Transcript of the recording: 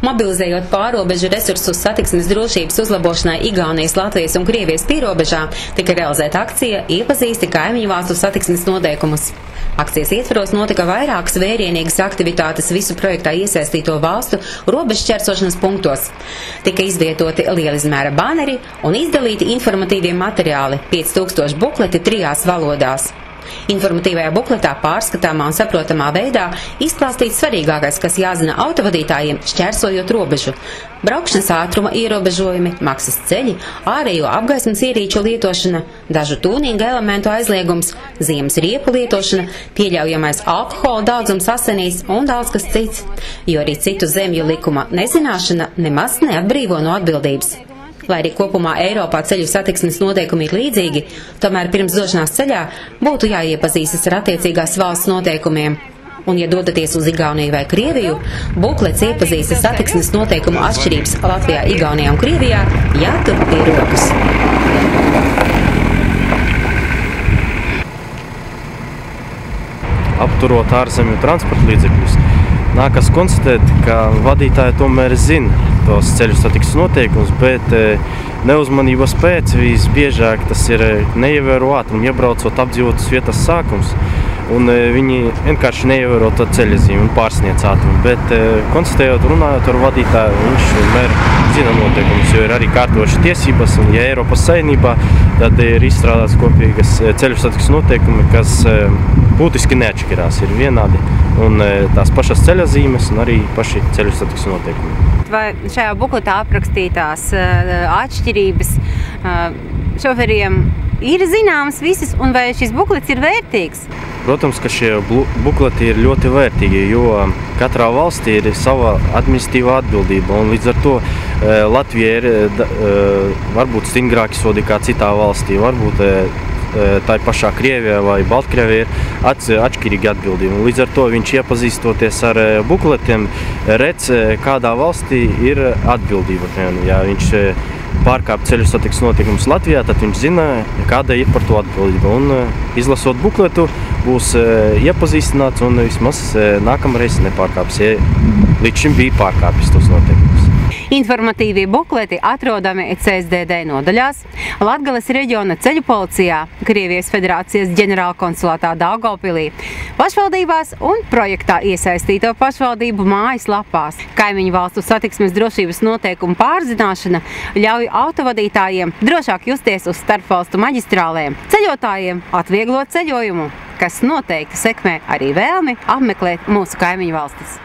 Mobilizējot pārobežu resursus satiksmes drošības uzlabošanai Igaunijas, Latvijas un Krievijas pierobežā, tika realizēta akcija Iepazīsti kaimiņu valstu satiksmes noteikumus. Akcijas ietvaros notika vairākas vērienīgas aktivitātes visu projektā iesaistīto valstu robežšķērsošanas punktos. Tika izvietoti lielizmēra baneri un izdalīti informatīvie materiāli, 5000 bukleti 3 valodās. Informatīvajā bukletā pārskatāmā un saprotamā veidā izklāstīts svarīgākais, kas jāzina autovadītājiem šķērsojot robežu. Braukšanas ātruma ierobežojumi, maksas ceļi, ārējo apgaismas ierīču lietošana, dažu tūninga elementu aizliegums, ziemas riepu lietošana, pieļaujamais alkohola daudzums asinīs un daudz kas cits, jo arī citu zemju likuma nezināšana nemaz neatbrīvo no atbildības. Lai arī kopumā Eiropā ceļu satiksmes noteikumi ir līdzīgi, tomēr pirms došanās ceļā būtu jāiepazīstas ar attiecīgās valsts noteikumiem. Un, ja dodaties uz Igauniju vai Krieviju, buklets iepazīstas satiksmes noteikumu atšķirības Latvijā, Igaunijā un Krievijā, jātur pie rokas. Apturot ārzemju transporta līdzekļus, nākas konstatēt, ka vadītāji tomēr zina tos ceļu satiksmes noteikumus, bet neuzmanības pēc visbiežāk tas ir neievēro ātrumu, iebraucot apdzīvotas vietas sākums, un viņi vienkārši neievēro to ceļazīmi un pārsniedz ātrumu. Bet konstatējot, runājot ar vadītāju, viņš vienmēr zina noteikumus, jo ir arī kārtojuši tiesības, un ja Eiropas Savienībā, tad ir izstrādāts kopīgas ceļu satiksmes noteikumi, kas būtiski neatšķirās, ir vienādi, un tās pašas ceļazīmes un arī paši ceļu satiksmes noteikumi. Vai šajā bukletā aprakstītās atšķirības šoferiem ir zināmas visas, un vai šis buklets ir vērtīgs? Protams, ka šie bukleti ir ļoti vērtīgi, jo katrā valstī ir sava administratīvā atbildība, un līdz ar to Latvija ir varbūt stingrāki sodi kā citā valstī, varbūt tā pašā Krievijā vai Baltkrievijā ir atšķirīga atbildība. Līdz ar to viņš iepazīstoties ar bukletiem, redz, kādā valstī ir atbildība. Ja viņš pārkāp ceļu satiksmes noteikumus Latvijā, tad viņš zina, kāda ir par to atbildība. Un izlasot bukletu, būs iepazīstināts un vismaz nākamreiz nepārkāps, ja līdz šim bija pārkāpis tos noteikumus. Informatīvie bukleti atrodami CSDD nodaļās, Latgales reģiona ceļu policijā, Krievijas Federācijas ģenerālkonsulātā Daugavpilī, pašvaldībās un projektā iesaistīto pašvaldību mājaslapās. Kaimiņu valstu satiksmes drošības noteikumu pārzināšana ļauj autovadītājiem drošāk justies uz starpvalstu maģistrālēm, ceļotājiem atvieglot ceļojumu, kas noteikti sekmē arī vēlmi apmeklēt mūsu kaimiņu valstis.